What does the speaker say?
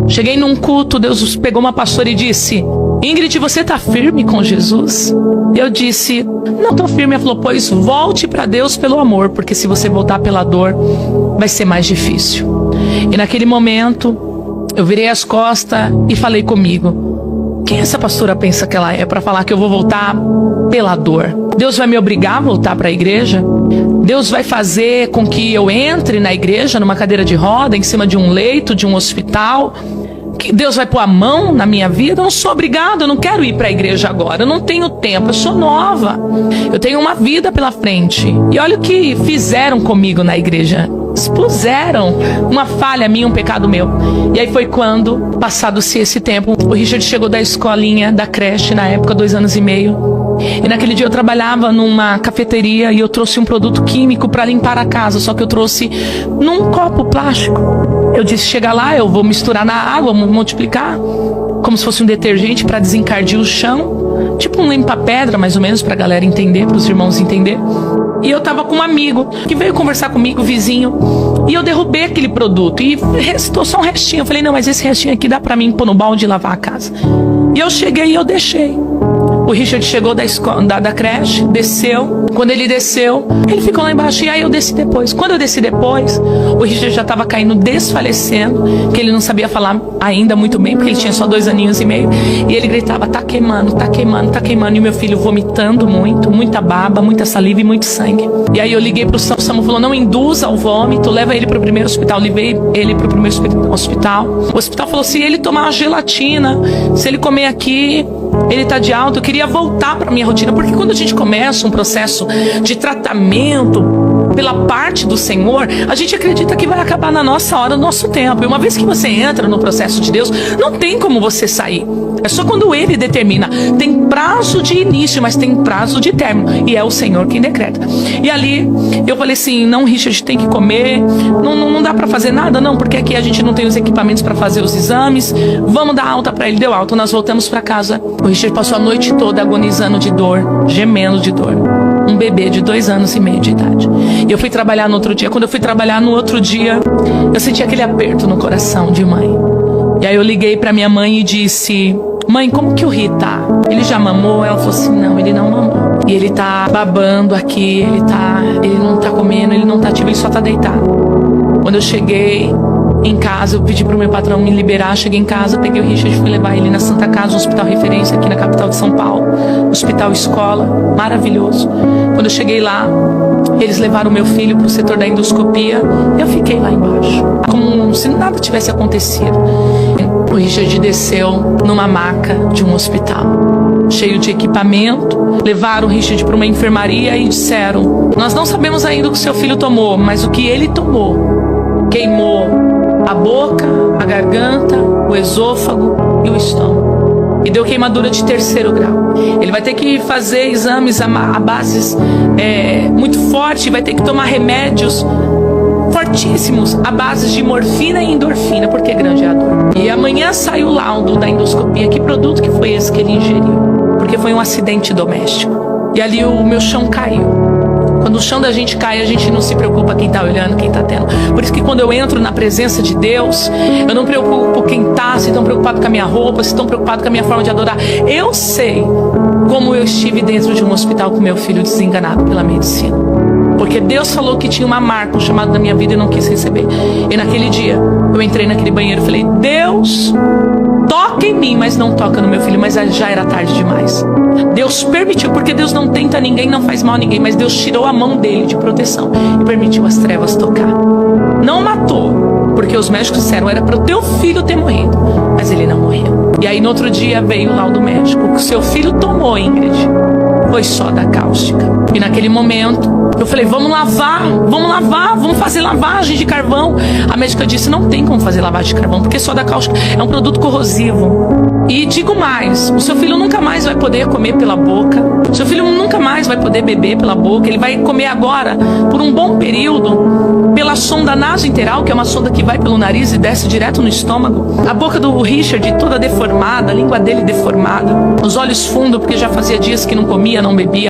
Cheguei num culto, Deus pegou uma pastora e disse: Ingrid, você tá firme com Jesus? Eu disse: não tô firme. Ela falou: pois volte para Deus pelo amor, porque se você voltar pela dor, vai ser mais difícil. E naquele momento, eu virei as costas e falei comigo: quem essa pastora pensa que ela é para falar que eu vou voltar pela dor? Deus vai me obrigar a voltar para a igreja? Deus vai fazer com que eu entre na igreja numa cadeira de roda, em cima de um leito, de um hospital? Que Deus vai pôr a mão na minha vida? Eu não sou obrigada, eu não quero ir para a igreja agora, eu não tenho tempo, eu sou nova, eu tenho uma vida pela frente. E olha o que fizeram comigo na igreja. Expuseram uma falha minha, um pecado meu. E aí foi quando, passado-se esse tempo, o Richard chegou da escolinha, da creche, na época, 2 anos e meio. E naquele dia eu trabalhava numa cafeteria e eu trouxe um produto químico para limpar a casa, só que eu trouxe num copo plástico. Eu disse: chega lá, eu vou misturar na água, multiplicar, como se fosse um detergente para desencardir o chão, tipo um limpa-pedra, mais ou menos, para a galera entender, para os irmãos entenderem. E eu tava com um amigo que veio conversar comigo, vizinho, e eu derrubei aquele produto e restou só um restinho. Eu falei: não, mas esse restinho aqui dá pra mim pôr no balde e lavar a casa. E eu cheguei e eu deixei. O Richard chegou da creche, desceu. Quando ele desceu, ele ficou lá embaixo. E aí eu desci depois. Quando eu desci depois, o Richard já estava caindo, desfalecendo, que ele não sabia falar ainda muito bem, porque ele tinha só 2 aninhos e meio. E ele gritava: tá queimando, tá queimando, tá queimando. E o meu filho vomitando muito, muita baba, muita saliva e muito sangue. E aí eu liguei pro Samu. O Samu falou: não induza o vômito, leva ele pro primeiro hospital. Levei ele pro primeiro hospital. O hospital falou: se ele tomar uma gelatina, se ele comer aqui, ele tá de alta. Eu queria voltar para minha rotina, porque quando a gente começa um processo de tratamento pela parte do Senhor, a gente acredita que vai acabar na nossa hora, no nosso tempo. E uma vez que você entra no processo de Deus, não tem como você sair. É só quando Ele determina. Tem prazo de início, mas tem prazo de término. E é o Senhor quem decreta. E ali eu falei assim: não, Richard, tem que comer. Não dá para fazer nada, não, porque aqui a gente não tem os equipamentos para fazer os exames. Vamos dar alta para ele. Deu alta, nós voltamos para casa. O Richard passou a noite toda agonizando de dor, gemendo de dor. Um bebê de 2 anos e meio de idade. E eu fui trabalhar no outro dia. Quando eu fui trabalhar no outro dia, eu senti aquele aperto no coração de mãe. E aí eu liguei pra minha mãe e disse: mãe, como que o Ri tá? Ele já mamou? Ela falou assim: não, ele não mamou. E ele tá babando aqui, ele não tá comendo, ele não tá ativo, ele só tá deitado. Quando eu cheguei em casa, eu pedi pro meu patrão me liberar. Cheguei em casa, peguei o Richard e fui levar ele na Santa Casa, um hospital referência aqui na capital de São Paulo, hospital escola, maravilhoso. Quando eu cheguei lá, eles levaram o meu filho pro setor da endoscopia. Eu fiquei lá embaixo, como se nada tivesse acontecido. O Richard desceu numa maca de um hospital, cheio de equipamento. Levaram o Richard para uma enfermaria e disseram: nós não sabemos ainda o que seu filho tomou, mas o que ele tomou queimou a boca, a garganta, o esôfago e o estômago. E deu queimadura de 3º grau. Ele vai ter que fazer exames a bases muito fortes, vai ter que tomar remédios fortíssimos à base de morfina e endorfina, porque grande é a dor. E amanhã sai o laudo da endoscopia. Que produto que foi esse que ele ingeriu? Porque foi um acidente doméstico. E ali o meu chão caiu. Quando o chão da gente cai, a gente não se preocupa quem está olhando, quem está tendo. Por isso que quando eu entro na presença de Deus, eu não preocupo quem está, se estão preocupados com a minha roupa, se estão preocupados com a minha forma de adorar. Eu sei como eu estive dentro de um hospital com meu filho desenganado pela medicina. Porque Deus falou que tinha uma marca, um chamado na minha vida, e não quis receber. E naquele dia, eu entrei naquele banheiro e falei: Deus, toca em mim, mas não toca no meu filho. Mas já era tarde demais. Deus permitiu, porque Deus não tenta ninguém, não faz mal a ninguém, mas Deus tirou a mão dele de proteção e permitiu as trevas tocar. Não matou, porque os médicos disseram: era para o teu filho ter morrido, mas ele não morreu. E aí no outro dia veio o laudo médico: o que o seu filho tomou, Ingrid, foi soda cáustica. E naquele momento eu falei: vamos lavar, vamos fazer lavagem de carvão. A médica disse: não tem como fazer lavagem de carvão, porque soda cáustica é um produto corrosivo. E digo mais: o seu filho nunca mais vai poder comer pela boca, o seu filho nunca mais vai poder beber pela boca. Ele vai comer agora, por um bom período, pela sonda nasointeral, que é uma sonda que vai pelo nariz e desce direto no estômago. A boca do Richard toda deformada, a língua dele deformada, os olhos fundos, porque já fazia dias que não comia, não bebia.